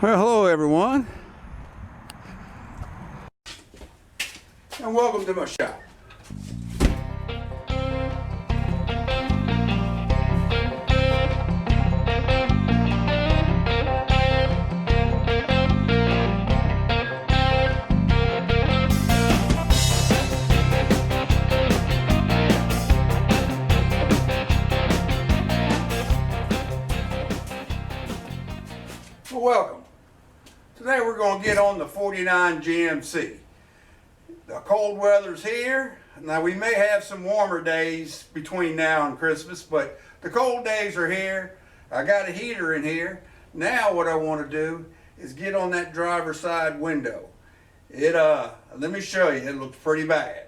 Well, hello everyone, and welcome to my shop. Well, welcome. Today we're going to get on the 49 GMC. The cold weather's here. Now we may have some warmer days between now and Christmas, but the cold days are here. I got a heater in here. Now what I want to do is get on that driver's side window. Let me show you, it looks pretty bad.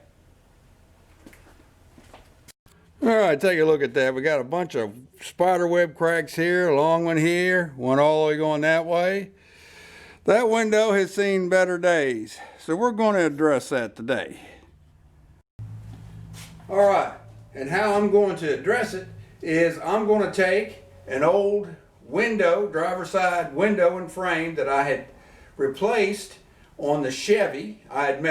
All right, take a look at that. We got a bunch of spider web cracks here, a long one here, one all the way going that way. That window has seen better days, so we're going to address that today. All right, and how I'm going to address it is I'm going to take an old window, driver's side window and frame that I had replaced on the Chevy. I had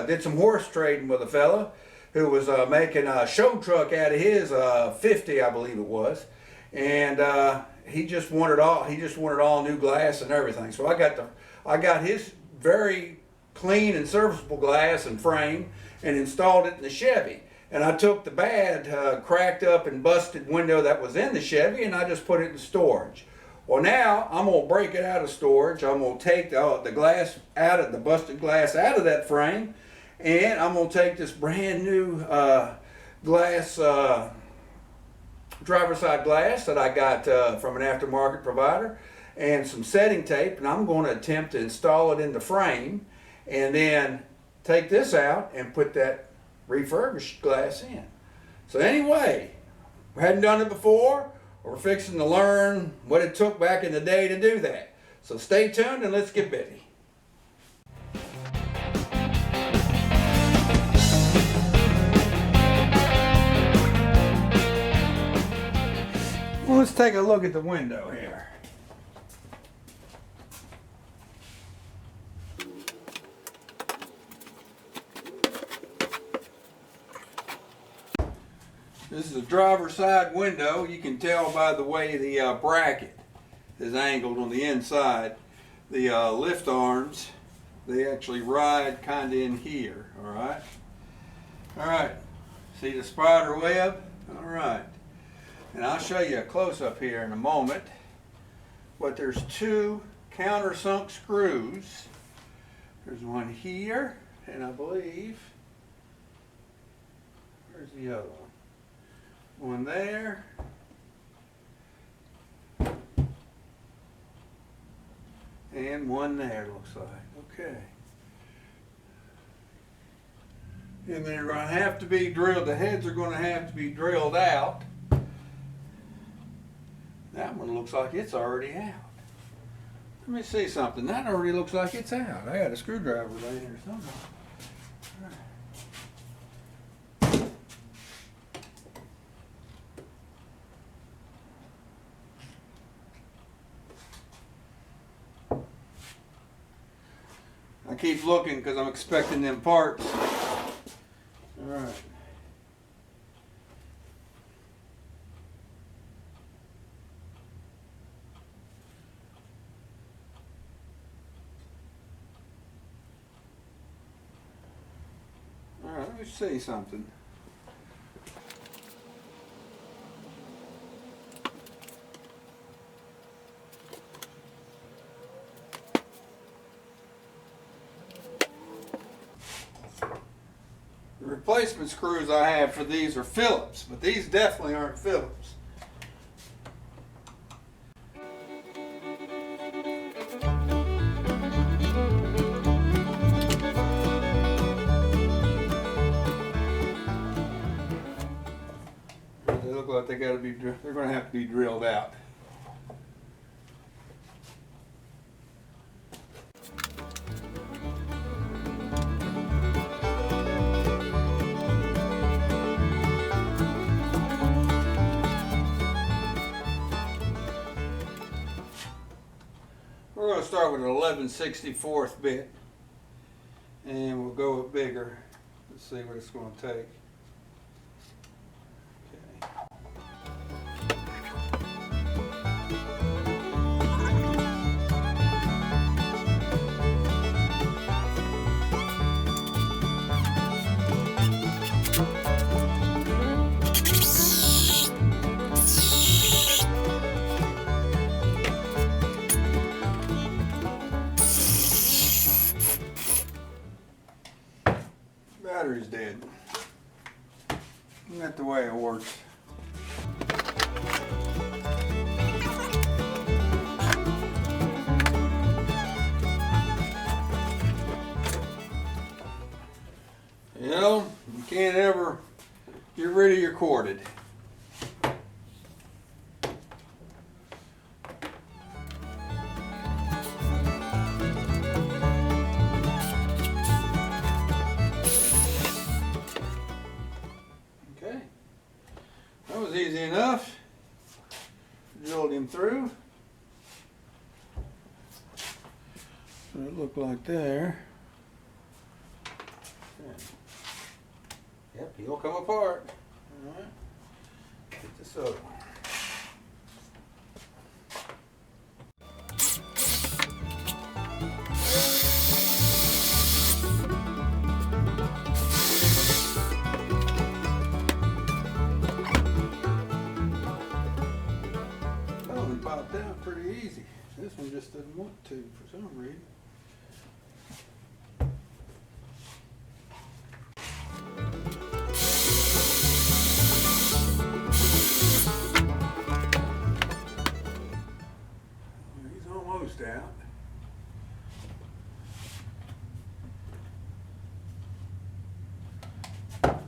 did some horse trading with a fella who was making a show truck out of his 50, I believe it was, and he just wanted all new glass and everything. So I got his very clean and serviceable glass and frame and installed it in the Chevy. And I took the bad, cracked up and busted window that was in the Chevy and I just put it in storage. Well, now I'm gonna break it out of storage. I'm gonna take the glass out of the busted glass out of that frame, and I'm gonna take this brand new glass, driver's side glass that I got from an aftermarket provider, and some setting tape, and I'm going to attempt to install it in the frame and then take this out and put that refurbished glass in. So anyway, we hadn't done it before. We're fixing to learn what it took back in the day to do that. So stay tuned and let's get busy. Well, let's take a look at the window here. This is a driver's side window. You can tell by the way the bracket is angled on the inside. The lift arms, they actually ride kind of in here, all right? All right, see the spider web? All right. And I'll show you a close-up here in a moment. But there's two countersunk screws. There's one here, and I believe, where's the other one? One there, and one there, looks like. Okay. And they're going to have to be drilled. The heads are going to have to be drilled out. That one looks like it's already out. Let me see something. That already looks like it's out. I got a screwdriver right here somewhere. All right. I keep looking because I'm expecting them parts. All right. All right, let me see something. The replacement screws I have for these are Phillips, but these definitely aren't Phillips. They look like they're going to have to be drilled out. We're going to start with an 11/64 bit, and we'll go with bigger. Let's see what it's going to take. Battery's dead. Isn't that the way it works? You know, you can't ever get rid of your corded. That was easy enough. Drilled him through. So it looked like there. Yep, he'll come apart. All right. Get this other one. Popped out pretty easy. This one just doesn't want to for some reason. He's almost out.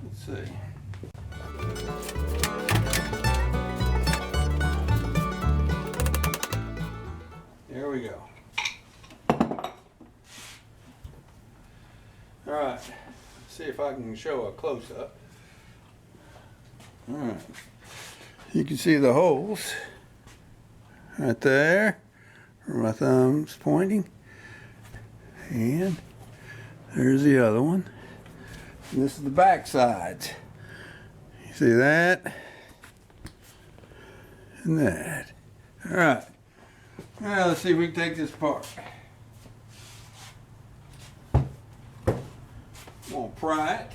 Let's see. There we go. All right, let's see if I can show a close-up. All right, you can see the holes right there where my thumb's pointing, and there's the other one. And this is the back sides. You see that and that. All right. Now let's see if we can take this apart. I'm gonna pry it.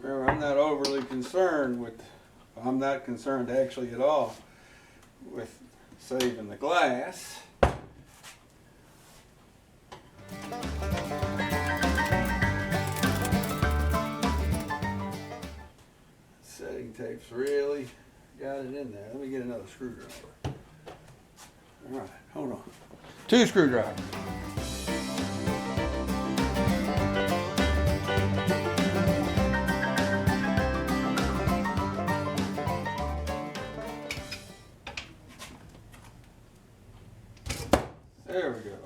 Remember, I'm not overly concerned with, I'm not concerned actually at all with saving the glass. Setting tape's really got it in there. Let me get another screwdriver. All right, hold on. 2 screwdrivers. There we go.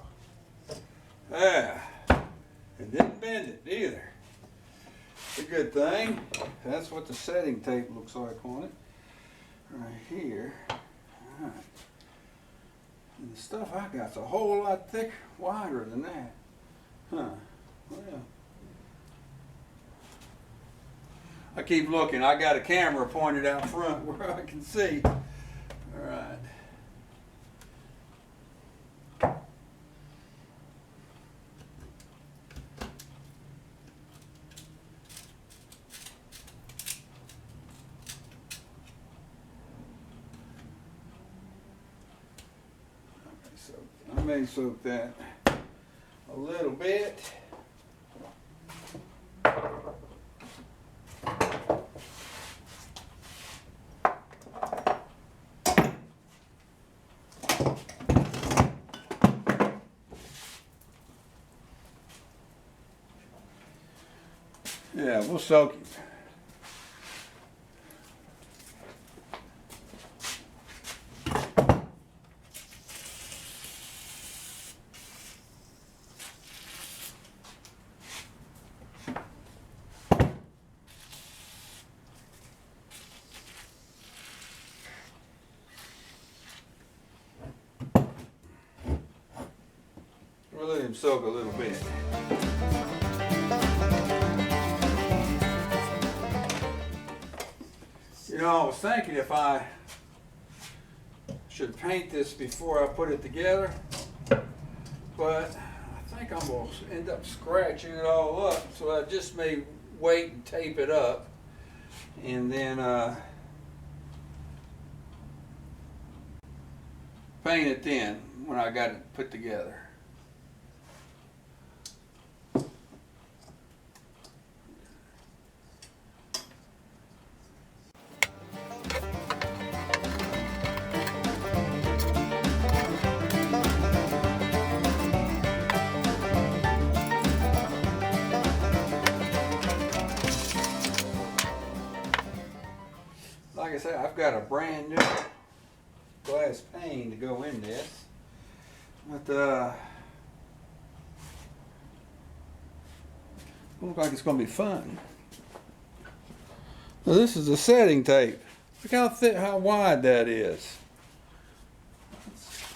Ah, it didn't bend it either. It's a good thing. That's what the setting tape looks like on it. Right here. All right. And the stuff I got's a whole lot thicker, wider than that. Huh. Well. I keep looking. I got a camera pointed out front where I can see. All right. I may soak that a little bit. Yeah, we'll soak it. them soak a little bit. You know, I was thinking if I should paint this before I put it together, but I think I'm going to end up scratching it all up, so I just may wait and tape it up and then paint it then when I got it put together. Like I said, I've got a brand new glass pane to go in this, but looks like it's going to be fun. Now this is the setting tape. Look how thick, how wide that is. It's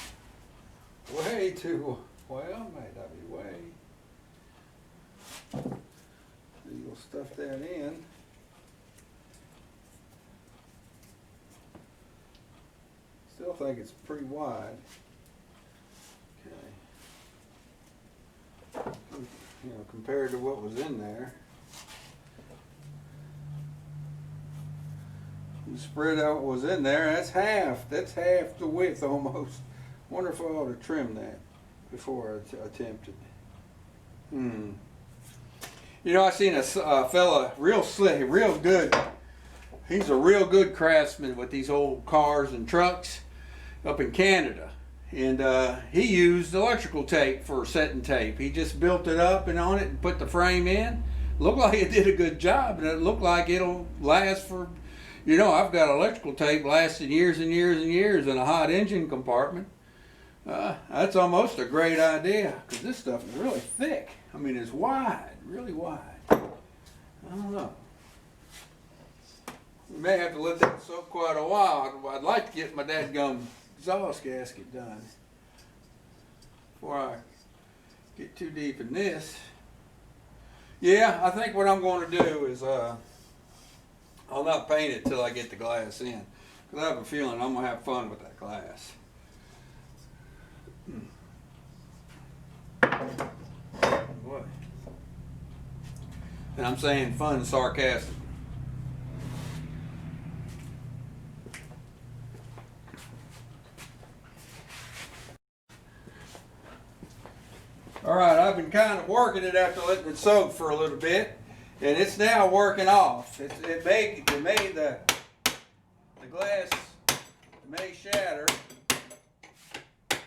way too well, might not be way. You'll stuff that in. Still think it's pretty wide. Okay. You know, compared to what was in there. You spread out what was in there, that's half the width almost. Wonder if I ought to trim that before I attempt it. You know, I seen a fella real slick, real good. He's a real good craftsman with these old cars and trucks up in Canada. And he used electrical tape for setting tape. He just built it up and on it and put the frame in. Looked like it did a good job, and it looked like it'll last for, you know, I've got electrical tape lasting years and years and years in a hot engine compartment. That's almost a great idea, because this stuff is really thick. I mean, it's wide, really wide. I don't know. We may have to let that soak quite a while. I'd like to get my dadgum exhaust gasket done before I get too deep in this. Yeah, I think what I'm going to do is I'll not paint it till I get the glass in, because I have a feeling I'm going to have fun with that glass. What? And I'm saying fun and sarcastic. All right, I've been kind of working it after letting it soak for a little bit, and it's now working off. It may the glass may shatter, but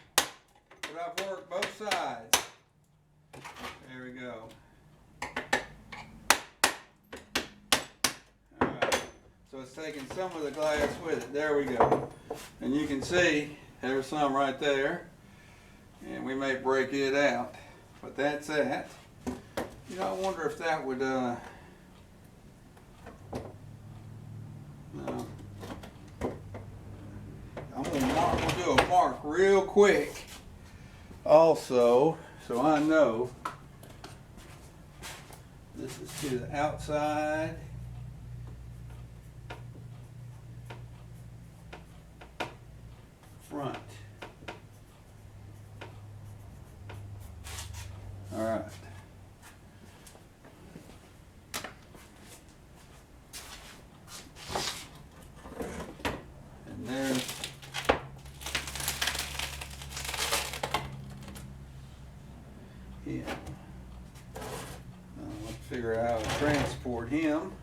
I've worked both sides. There we go. All right, so it's taking some of the glass with it. There we go, and you can see there's some right there, and we may break it out. But that's that. You know, I wonder if that would, no. I'm gonna do a mark real quick also, so I know this is to the outside. Front. All right. And there's him. Let's figure out how to transport him.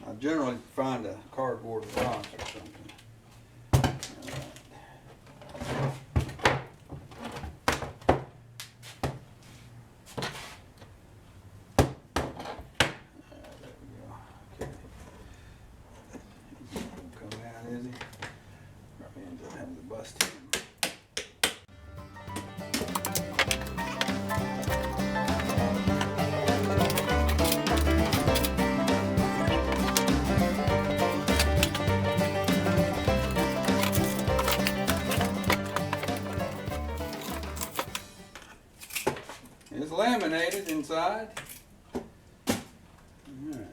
I generally find a cardboard box or something. laminated inside. Alright.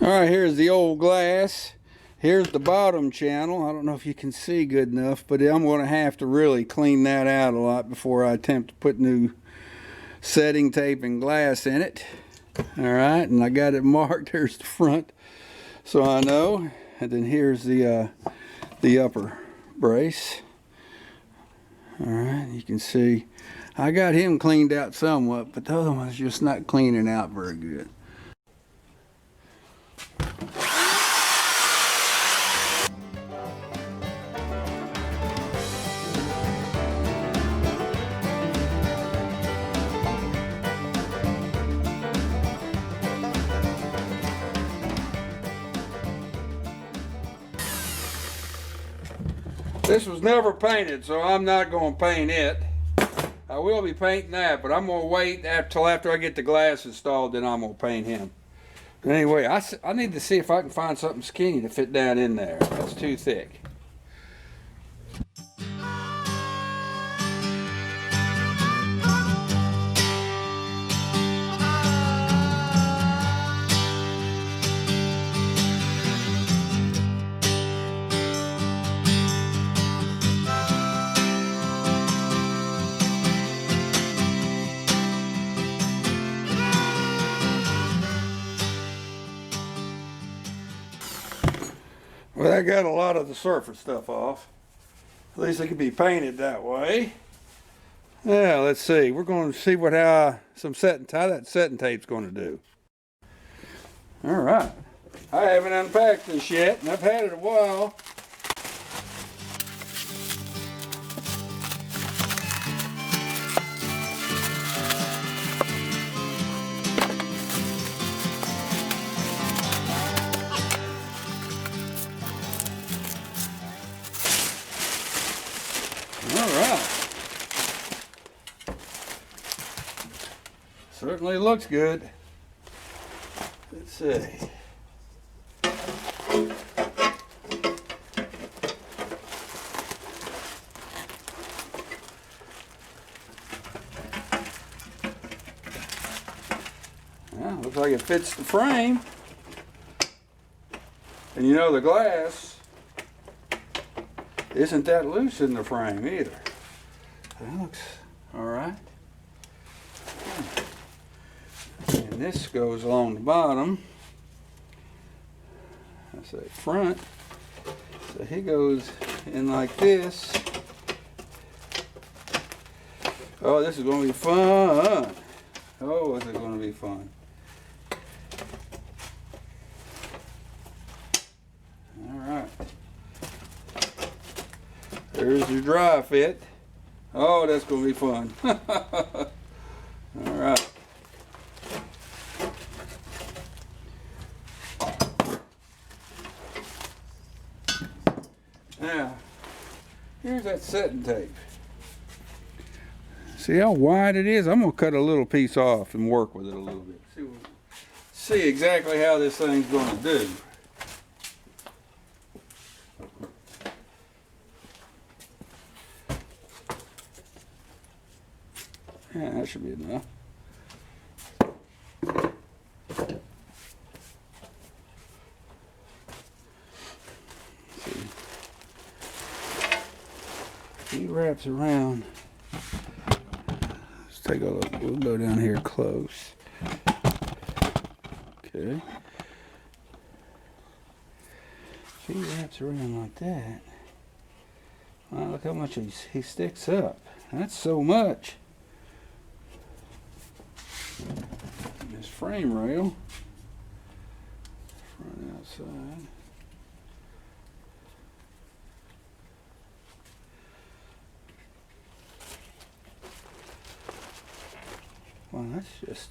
Alright, here's the old glass. Here's the bottom channel. I don't know if you can see good enough, but I'm going to have to really clean that out a lot before I attempt to put new setting tape and glass in it. Alright, and I got it marked. Here's the front, so I know. And then here's the upper brace. Alright, you can see I got him cleaned out somewhat, but the other one's just not cleaning out very good. This was never painted, so I'm not going to paint it. I will be painting that, but I'm going to wait till after I get the glass installed, then I'm going to paint him. But anyway, I need to see if I can find something skinny to fit down in there. That's too thick. Well, that got a lot of the surface stuff off. At least it could be painted that way. Yeah, let's see. We're going to see how that setting tape's going to do. All right. I haven't unpacked this yet, and I've had it a while. Certainly looks good. Let's see. Well, looks like it fits the frame. And you know the glass isn't that loose in the frame either. That looks all right. And this goes along the bottom. That's the front. So he goes in like this. Oh, this is going to be fun. Oh, is it going to be fun. All right. There's your dry fit. Oh, that's going to be fun. All right. Now, here's that setting tape. See how wide it is? I'm going to cut a little piece off and work with it a little bit. See exactly how this thing's going to do. Yeah, that should be enough. He wraps around. Let's take a look. We'll go down here close. Okay. He wraps around like that. Wow, look how much he sticks up. That's so much. This frame rail. Front outside. Well, that's just...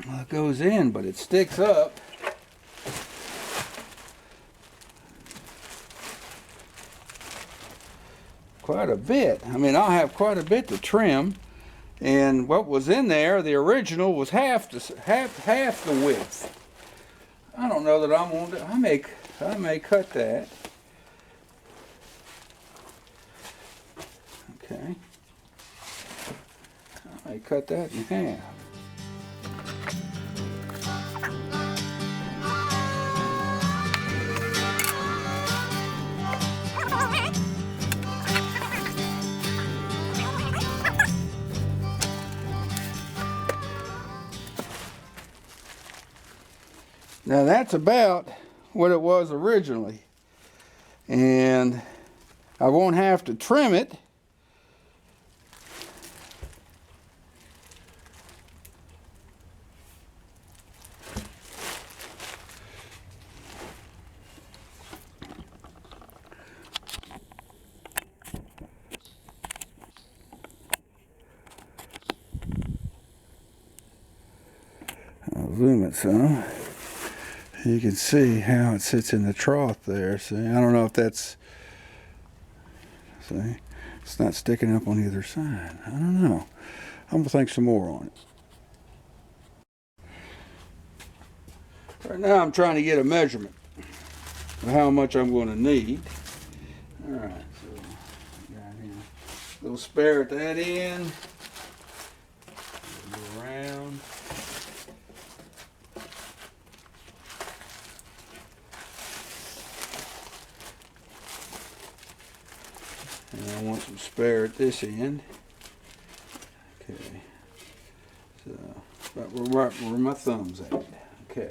Well, it goes in, but it sticks up. Quite a bit. I mean, I'll have quite a bit to trim. And what was in there, the original, was half the width. I don't know that I'm going to... I may cut that. Okay. I may cut that in half. Now that's about what it was originally, and I won't have to trim it. I'll zoom it some. You can see how it sits in the trough there. See, I don't know if that's, see, it's not sticking up on either side. I don't know. I'm gonna think some more on it. Right now I'm trying to get a measurement of how much I'm going to need. All right, so got here a little spare at that end. Go around. And I want some spare at this end. Okay. So, about where my thumb's at. Okay.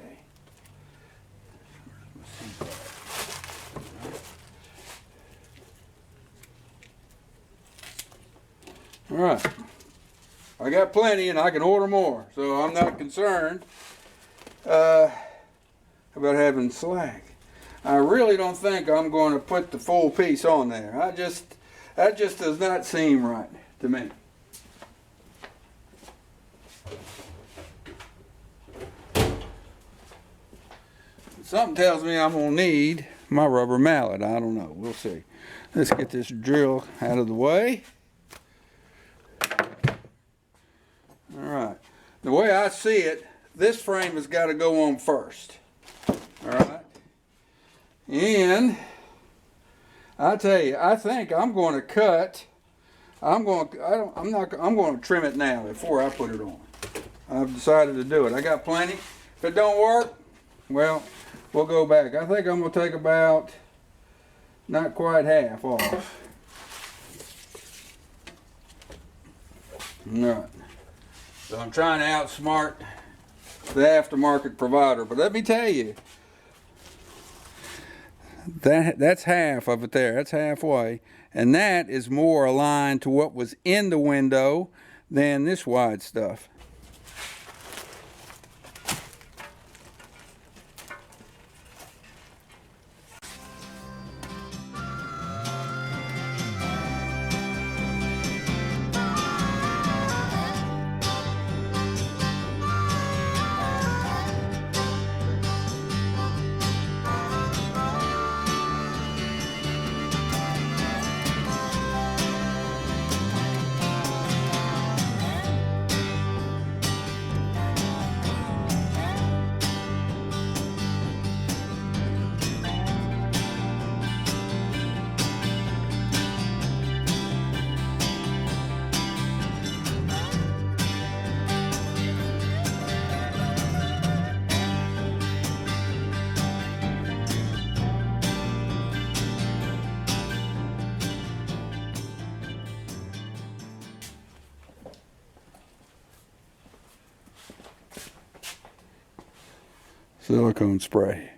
All right. I got plenty and I can order more, so I'm not concerned about having slack. I really don't think I'm going to put the full piece on there. That just does not seem right to me. Something tells me I'm going to need my rubber mallet. I don't know. We'll see. Let's get this drill out of the way. All right. The way I see it, this frame has got to go on first. All right. And I tell you, I think I'm going to cut. I'm going to trim it now before I put it on. I've decided to do it. I got plenty. If it don't work, well, we'll go back. I think I'm going to take about not quite half off. All right. So I'm trying to outsmart the aftermarket provider, but let me tell you, that's half of it there. That's halfway, and that is more aligned to what was in the window than this wide stuff. Silicone spray.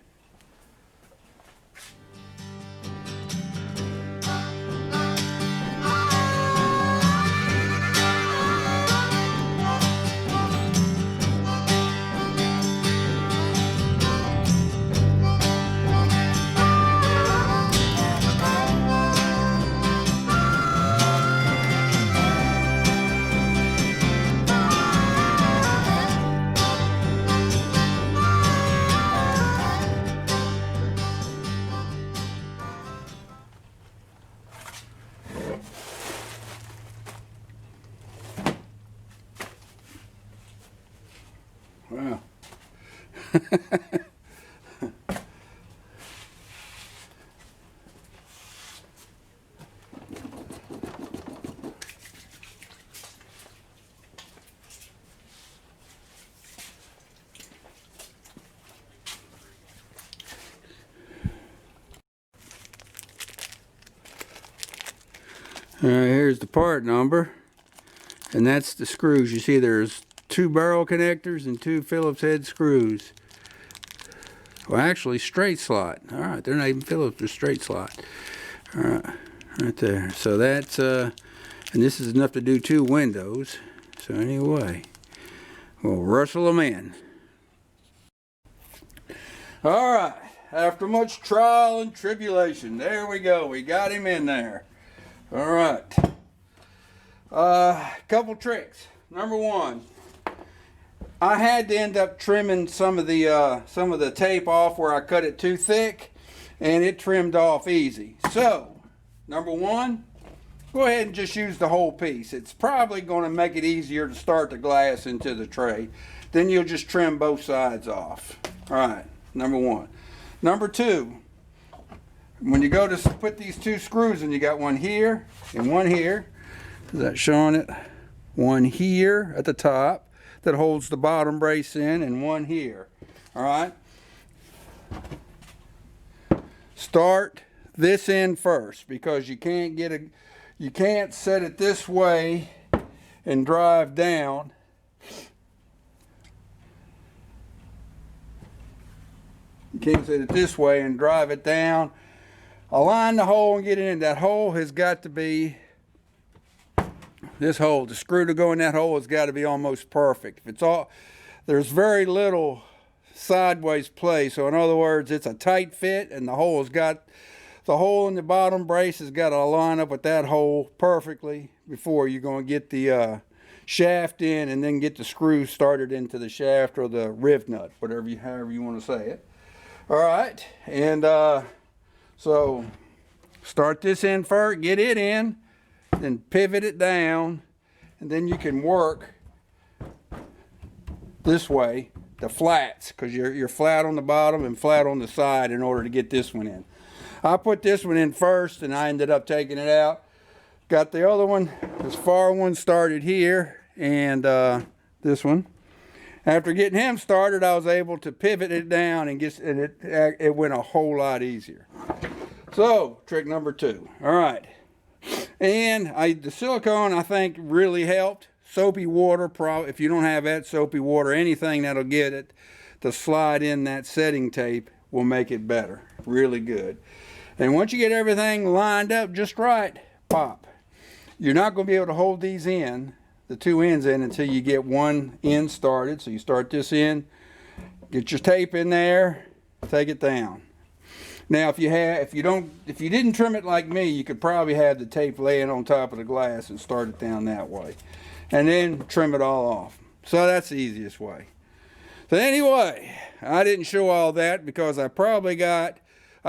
All right, here's the part number, and that's the screws. You see there's 2 barrel connectors and 2 Phillips head screws. Well, actually straight slot. All right, they're not even Phillips, they're straight slot. All right, right there. So that's, and this is enough to do 2 windows. So anyway, we'll rustle them in. All right, after much trial and tribulation, there we go. We got him in there. All right, couple tricks. Number 1, I had to end up trimming some of the tape off where I cut it too thick, and it trimmed off easy. So, number 1, go ahead and just use the whole piece. It's probably going to make it easier to start the glass into the tray. Then you'll just trim both sides off. All right, number 1. Number 2. When you go to put these 2 screws in, you got one here and one here. Is that showing it? One here at the top that holds the bottom brace in, and one here. All right. Start this end first, because you can't set it this way and drive down. You can't set it this way and drive it down. Align the hole and get it in. That hole has got to be, this hole, the screw to go in that hole has got to be almost perfect. If it's all, there's very little sideways play. So in other words, it's a tight fit, and the hole in the bottom brace has got to line up with that hole perfectly before you're going to get the shaft in, and then get the screw started into the shaft or the riv nut, however you want to say it. All right, and so start this end first, get it in, then pivot it down, and then you can work this way, the flats, because you're flat on the bottom and flat on the side in order to get this one in. I put this one in first, and I ended up taking it out. Got the other one, this far one started here, and this one. After getting him started, I was able to pivot it down, and it went a whole lot easier. So, trick number 2. All right. And the silicone, I think, really helped. Soapy water, if you don't have that, soapy water, anything that'll get it to slide in that setting tape will make it better. Really good. And once you get everything lined up just right, pop. You're not going to be able to hold these in, the 2 ends in, until you get one end started. So you start this in, get your tape in there, take it down. Now, if you didn't trim it like me, you could probably have the tape laying on top of the glass and start it down that way, and then trim it all off. So that's the easiest way. So anyway, I didn't show all that because I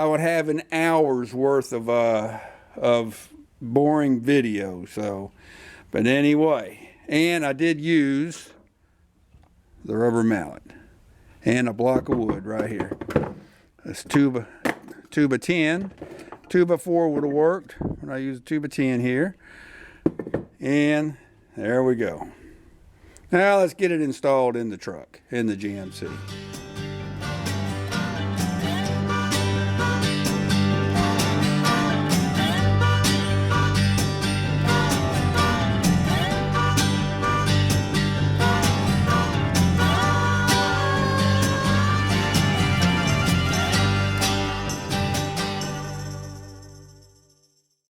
would have an hour's worth of boring video. So, but anyway, and I did use the rubber mallet and a block of wood right here. This tube of 10, 2x4 would have worked, but I used a tube of 10 here, and there we go. Now let's get it installed in the truck, in the GMC.